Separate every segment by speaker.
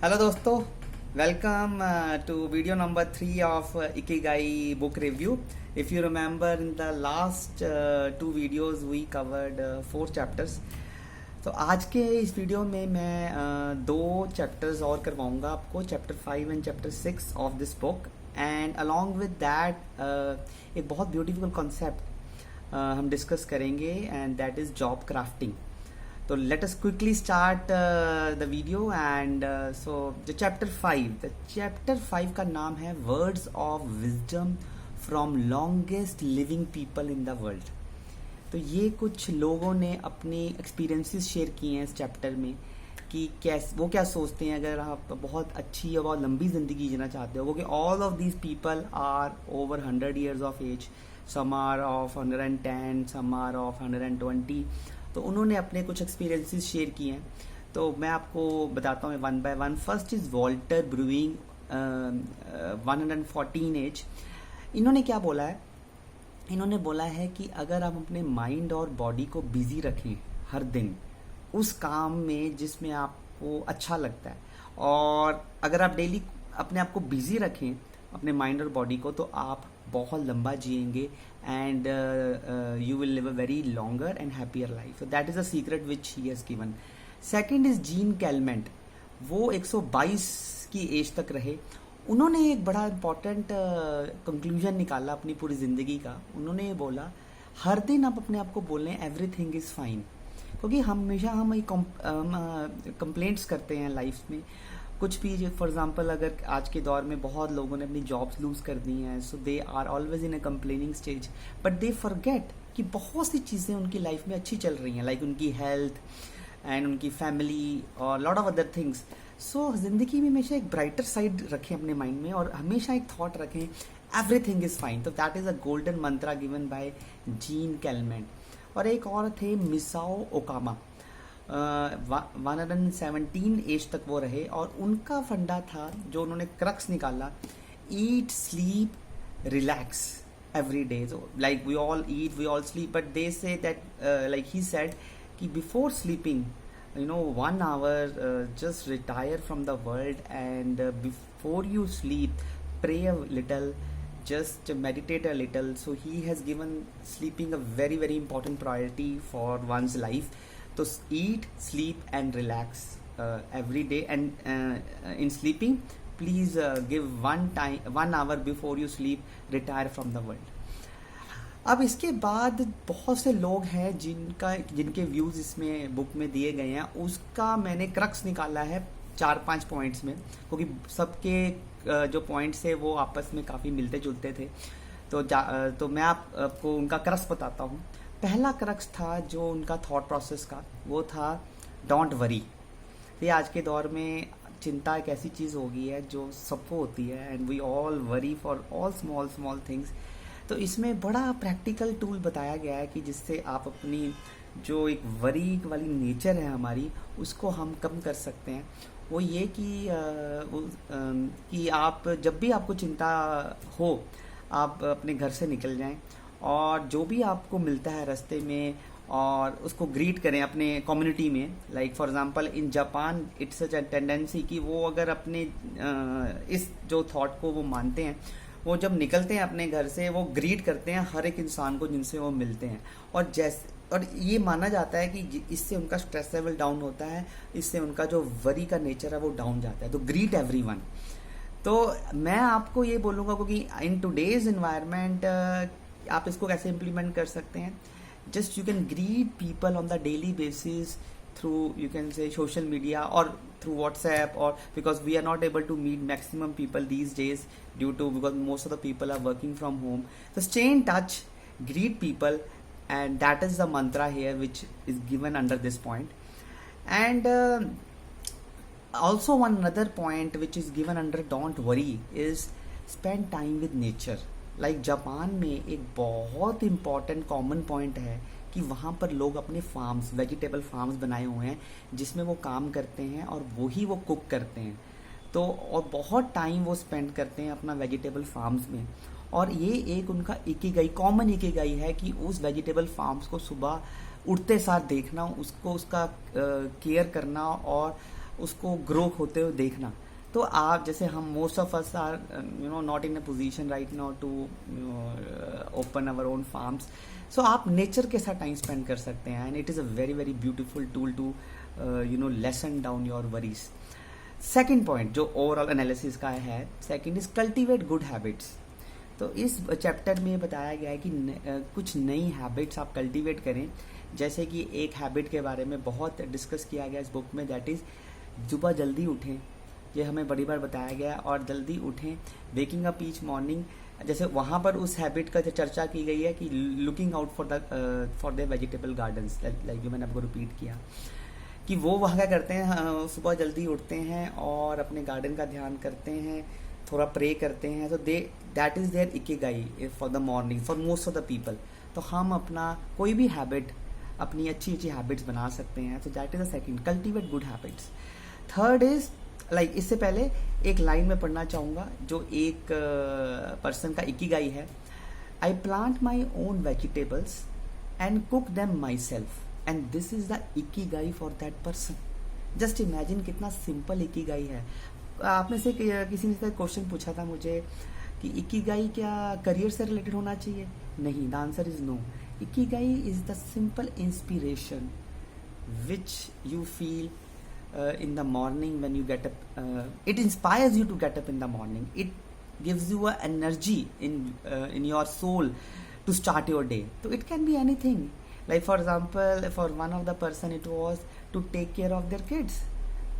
Speaker 1: Hello दोस्तों, welcome to video number 3 of Ikigai book review. If you remember in the last 2 videos we covered 4 chapters. तो आज के इस video में मैं 2 चैप्टर्स और करवाऊंगा आपको, chapter 5 and chapter 6 of this book. And along with that एक बहुत ब्यूटीफुल कॉन्सेप्ट हम डिस्कस करेंगे and that is job crafting. So let us quickly start the video and so the chapter 5 का नाम है Words of Wisdom from Longest Living People in the World. तो ये कुछ लोगों ने अपने एक्सपीरियंसेस शेयर किए हैं इस चैप्टर में कि वो क्या सोचते हैं अगर आप बहुत अच्छी और बहुत लंबी ज़िंदगी जीना चाहते हो. क्योंकि all of these people are over 100 years of age, some are of 110, some are of 120. तो उन्होंने अपने कुछ एक्सपीरियंसेस शेयर किए हैं. तो मैं आपको बताता हूँ one by one. First is Walter Breuning, 114 age. इन्होंने क्या बोला है? इन्होंने बोला है कि अगर आप अपने माइंड और बॉडी को बिजी रखें हर दिन उस काम में जिसमें आपको अच्छा लगता है, और अगर आप डेली अपने आप को बिजी रखें अपने माइंड और बॉडी को, तो आप बहुत लंबा जिएंगे and you will live a very longer and happier life. So that is a secret which he has given. Second is Jeanne Calment. वो 122 की एज तक रहे. उन्होंने एक बड़ा इंपॉर्टेंट कंक्लूजन निकाला अपनी पूरी जिंदगी का. उन्होंने ये बोला, हर दिन आप अपने आप को बोलें एवरीथिंग इज फाइन. क्योंकि हमेशा हम कंप्लेंट्स करते हैं लाइफ में कुछ भी. फॉर एग्जाम्पल, अगर आज के दौर में बहुत लोगों ने अपनी जॉब्स लूज कर दी हैं, so they are always in a complaining stage, but they forget कि बहुत सी चीज़ें उनकी लाइफ में अच्छी चल रही हैं, लाइक उनकी हेल्थ एंड उनकी फैमिली और लॉट ऑफ अदर थिंग्स. सो जिंदगी में हमेशा एक ब्राइटर साइड रखें अपने माइंड में और हमेशा एक थॉट रखें एवरीथिंग इज फाइन. तो that is a golden Mantra given by Jeanne Calment. और एक और थे मिसाओ ओकामा. 117 एज तक वो रहे और उनका फंडा था जो उन्होंने क्रक्स निकाला, eat sleep relax every day. Like we all eat, we all sleep, but they say that like he said कि before sleeping 1 hour just retire from the world, and before you sleep pray a little, just meditate a little. So he has given sleeping a very very important priority for one's life. So eat, sleep and relax every day, and in sleeping please give 1 hour before you sleep retire from the world. अब इसके बाद बहुत से लोग हैं जिनके views इसमें book में दिए गए हैं. उसका मैंने क्रक्स निकाला है 4-5 पॉइंट्स में, क्योंकि सबके जो पॉइंट्स है वो आपस में काफ़ी मिलते जुलते थे. तो मैं आपको उनका क्रक्स बताता हूँ. पहला क्रक्स था जो उनका थॉट प्रोसेस का, वो था डोंट वरी. ये आज के दौर में चिंता एक ऐसी चीज़ हो गई है जो सबको होती है, and we all worry for all small things. तो इसमें बड़ा प्रैक्टिकल टूल बताया गया है कि जिससे आप अपनी जो एक वरी वाली नेचर है हमारी, उसको हम कम कर सकते हैं. वो ये कि आप जब भी आपको चिंता हो, आप अपने घर से निकल जाएं और जो भी आपको मिलता है रास्ते में और उसको ग्रीट करें अपने कम्युनिटी में. Like for example in Japan it's such a tendency कि वो अगर अपने इस जो थॉट को वो मानते हैं, वो जब निकलते हैं अपने घर से वो ग्रीट करते हैं हर एक इंसान को जिनसे वो मिलते हैं. और ये माना जाता है कि इससे उनका स्ट्रेस लेवल डाउन होता है, इससे उनका जो वरी का नेचर है वो डाउन जाता है. तो ग्रीट एवरीवन. तो मैं आपको ये बोलूँगा क्योंकि इन टुडेज एनवायरनमेंट आप इसको कैसे इम्प्लीमेंट कर सकते हैं. Just you can greet people on the daily basis through, you can say, social media or through WhatsApp, or because we are not able to meet maximum people these days because most of the people are working from home. So stay in touch, greet people, and that is the mantra here which is given under this point. And also one another point which is given under don't worry is spend time with nature. Like Japan में एक बहुत important common point है कि वहाँ पर लोग अपने farms, vegetable farms बनाए हुए हैं जिसमें वो काम करते हैं और वही वो कुक करते हैं. तो और बहुत टाइम वो स्पेंड करते हैं अपना वेजिटेबल फार्म्स में. और ये एक उनका इकिगाई, कॉमन इकिगाई है कि उस वेजिटेबल फार्म्स को सुबह उठते साथ देखना, उसको उसका केयर करना और उसको ग्रो होते हुए देखना। तो आप जैसे हम most of us are not in a position right now to open our own farms, so आप नेचर के साथ टाइम स्पेंड कर सकते हैं, and it is a very very beautiful tool to lessen down your worries. Second point जो overall analysis का है, second is cultivate good habits. तो इस चैप्टर में बताया गया है कि कुछ नई हैबिट्स आप कल्टीवेट करें, जैसे कि एक हैबिट के बारे में बहुत डिस्कस किया गया इस बुक में, दैट इज़ सुबह जल्दी उठें। ये हमें बड़ी बार बताया गया, और जल्दी उठें, वेकिंग अप ईच मॉर्निंग। जैसे वहाँ पर उस हैबिट का जो चर्चा की गई है कि looking out for the vegetable gardens, like जो मैंने आपको रिपीट किया कि वो वहाँ क्या करते हैं, सुबह जल्दी उठते हैं और अपने गार्डन का ध्यान करते हैं, थोड़ा प्रे करते हैं। तो that is there ikigai for the morning for most of the people. तो हम अपना कोई भी हैबिट, अपनी अच्छी अच्छी हैबिट्स बना सकते हैं। तो that is the second, cultivate good habits. Third is like इससे पहले एक लाइन में पढ़ना चाहूँगा जो एक पर्सन का इकिगाई है। I plant my own vegetables and cook them myself and this is the ikigai for that person. Just imagine कितना सिंपल इकिगाई है। आप में से किसी ने क्वेश्चन पूछा था मुझे कि इकिगाई क्या करियर से रिलेटेड होना चाहिए? नहीं, the answer is no. Ikigai is the simple inspiration which you feel in the morning when you get up. It inspires you to get up in the morning. It gives you a energy in your soul to start your day. So it can be anything. Like for example, for one of the person it was to take care of their kids.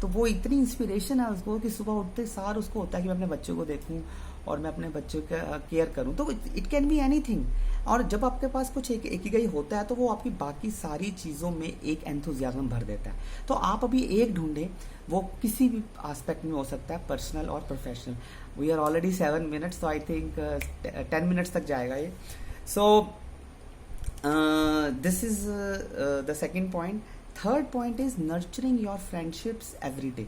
Speaker 1: तो वो इतनी inspiration है उसको कि सुबह उठते सार उसको होता है कि मैं अपने बच्चों को देखूं और मैं अपने बच्चों का केयर करूं। तो इट कैन बी एनीथिंग। और जब आपके पास कुछ एक इकिगाई होता है तो वो आपकी बाकी सारी चीज़ों में एक एंथुजियाज्म भर देता है। तो आप अभी एक ढूंढें, वो किसी भी एस्पेक्ट में हो सकता है, पर्सनल और professional. We are already 7 minutes, तो आई थिंक 10 मिनट्स तक जाएगा ये। So this is the second point. Third point is nurturing your friendships every day,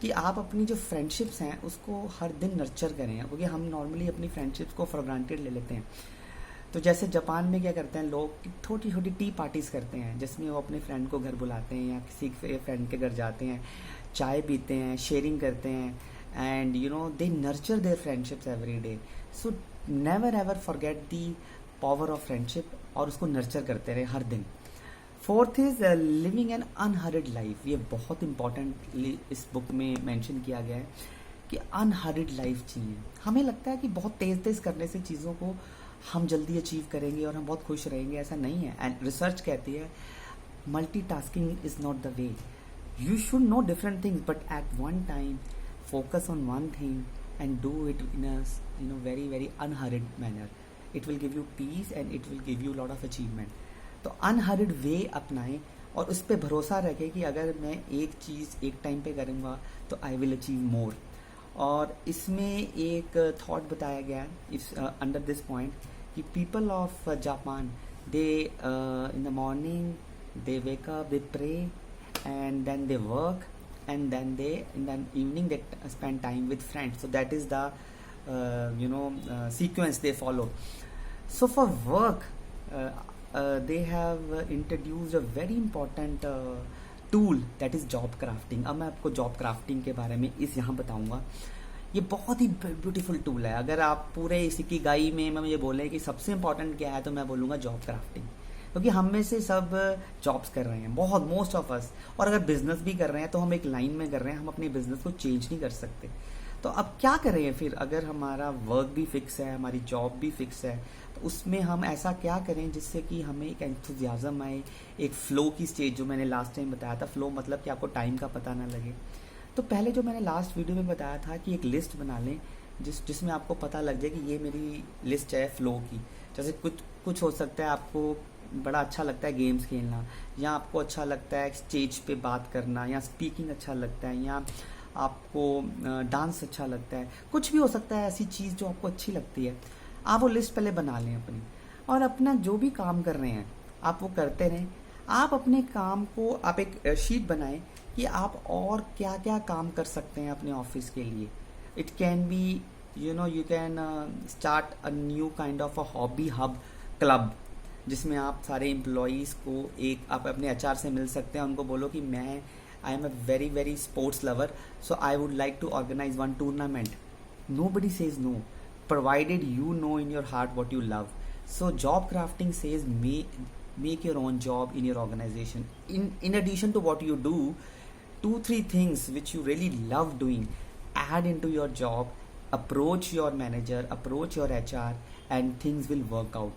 Speaker 1: कि आप अपनी जो फ्रेंडशिप्स हैं उसको हर दिन नर्चर करें, क्योंकि हम नॉर्मली अपनी फ्रेंडशिप्स को फॉर ग्रांटेड ले लेते हैं। तो जैसे जापान में क्या करते हैं लोग, छोटी छोटी टी पार्टीज करते हैं जिसमें वो अपने फ्रेंड को घर बुलाते हैं या किसी फ्रेंड के घर जाते हैं, चाय पीते हैं, शेयरिंग करते हैं, and they nurture their friendships every day. So never ever forget the power of friendship, और उसको नर्चर करते रहे हर दिन। Fourth is living an unhurried life. ये बहुत इंपॉर्टेंटली इस बुक में मेंशन किया गया है कि अनहरिड लाइफ चाहिए। हमें लगता है कि बहुत तेज तेज करने से चीज़ों को हम जल्दी अचीव करेंगे और हम बहुत खुश रहेंगे, ऐसा नहीं है। एंड रिसर्च कहती है multitasking is not the way. You should know different things but at one time focus on one thing and do it in a very very unhurried manner. It will give you peace and it will give you lot of achievement. तो unhurried way अपनाएं और उस पर भरोसा रखें कि अगर मैं एक चीज़ एक टाइम पे करूँगा तो आई विल अचीव मोर। और इसमें एक थॉट बताया गया है इस अंडर दिस पॉइंट कि people of Japan they in the morning they wake up, they pray and then they work and then they in the evening they spend time with friends. So that is the sequence they follow. So for work they have introduced a very important tool that is job crafting. अब मैं आपको job crafting के बारे में यहाँ बताऊँगा। ये बहुत ही ब्यूटीफुल टूल है। अगर आप पूरे इसी की गाई में मैं ये बोले कि सबसे इम्पोर्टेंट क्या है तो मैं बोलूँगा जॉब क्राफ्टिंग, क्योंकि हम में से सब जॉब्स कर रहे हैं, बहुत मोस्ट ऑफ अस। और अगर बिजनेस भी कर रहे हैं तो हम एक लाइन में कर रहे हैं, हम अपने बिजनेस को चेंज नहीं कर सकते। तो अब क्या करें फिर, अगर हमारा वर्क भी फिक्स है, हमारी जॉब भी फिक्स है, तो उसमें हम ऐसा क्या करें जिससे कि हमें एक एंथुजियाज्म आए, एक फ्लो की स्टेज, जो मैंने लास्ट टाइम बताया था। फ्लो मतलब कि आपको टाइम का पता ना लगे। तो पहले जो मैंने लास्ट वीडियो में बताया था कि एक लिस्ट बना लें जिसमें आपको पता लग जाए कि ये मेरी लिस्ट है फ्लो की। जैसे कुछ हो सकता है आपको बड़ा अच्छा लगता है गेम्स खेलना, या आपको अच्छा लगता है स्टेज पे बात करना, या स्पीकिंग अच्छा लगता है, या आपको डांस अच्छा लगता है, कुछ भी हो सकता है ऐसी चीज़ जो आपको अच्छी लगती है। आप वो लिस्ट पहले बना लें अपनी, और अपना जो भी काम कर रहे हैं आप वो करते रहें। आप अपने काम को आप एक शीट बनाएं कि आप और क्या क्या काम कर सकते हैं अपने ऑफिस के लिए। It can be you can start a new kind of a hobby hub club, जिसमें आप सारे एम्प्लॉयज़ को एक आप अपने HR से मिल सकते हैं, उनको बोलो कि मैं I am a very very sports lover, so I would like to organize one tournament. Nobody says no, provided you know in your heart what you love. So job crafting says make your own job in your organization. In addition to what you do, 2 3 things which you really love doing, add into your job, approach your manager, approach your HR, and things will work out.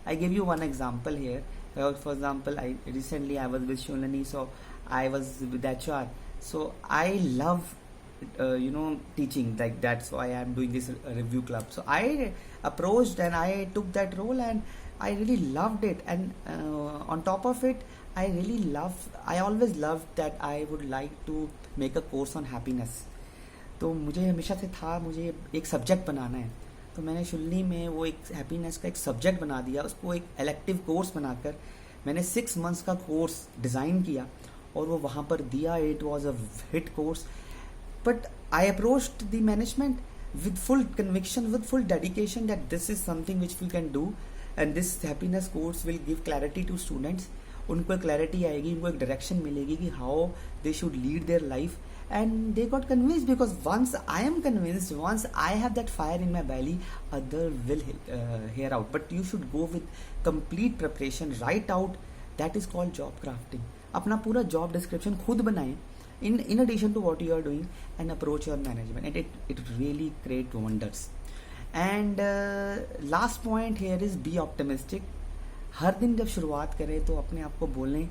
Speaker 1: I give you one example here. For example, I was with Shulani, so I was with HR. So I love teaching, like that's why I'm doing this review club. So I approached and I took that role, and I really loved it. And on top of it, I always loved that I would like to make a course on happiness. तो मुझे हमेशा से था मुझे एक subject बनाना है, तो मैंने शुल्ली में वो एक हैप्पीनेस का एक सब्जेक्ट बना दिया, उसको एक इलेक्टिव कोर्स बनाकर मैंने 6 मंथ्स का कोर्स डिज़ाइन किया और वो वहाँ पर दिया. It was a hit course. But I approached the management with full conviction, with full dedication that this is something which we can do, and this happiness course will give clarity to students. उनको एक clarity आएगी, उनको एक direction मिलेगी कि how they should lead their life, and they got convinced, because once I am convinced, once I have that fire in my belly, other will hear out. But you should go with complete preparation, write out. That is called job crafting. अपना पूरा job description खुद बनाएं in addition to what you are doing, and approach your management, and it really create wonders. And last point here is be optimistic. हर दिन जब शुरुआत करें तो अपने आप को बोलें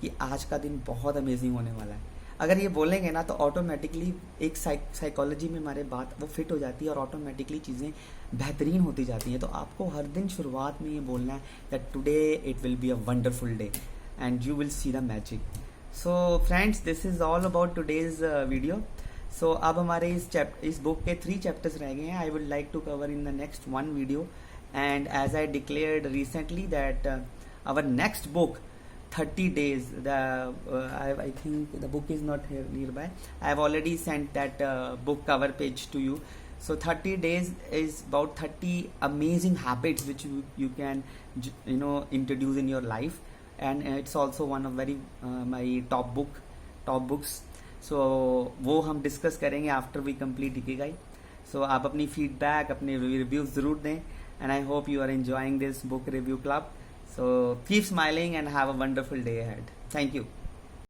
Speaker 1: कि आज का दिन बहुत अमेजिंग होने वाला है. अगर ये बोलेंगे ना तो ऑटोमेटिकली एक साइकोलॉजी में हमारे बात वो फिट हो जाती है और ऑटोमेटिकली चीज़ें बेहतरीन होती जाती हैं. तो आपको हर दिन शुरुआत में ये बोलना है that today it will be a wonderful day and you will see the magic. So friends, this is all about today's video. So अब हमारे इस बुक के 3 चैप्टर्स रह गए हैं. I would like to cover in the next 1 video. And as I declared recently that our next book 30 days, I think the book is not here nearby. I have already sent that book cover page to you. So 30 days is about 30 amazing habits which you can introduce in your life, and it's also one of my top books. So वो हम discuss करेंगे after we complete Ikigai. सो आप अपनी feedback, अपने reviews ज़रूर दें, and I hope you are enjoying this book review club. So keep smiling and have a wonderful day ahead. Thank you.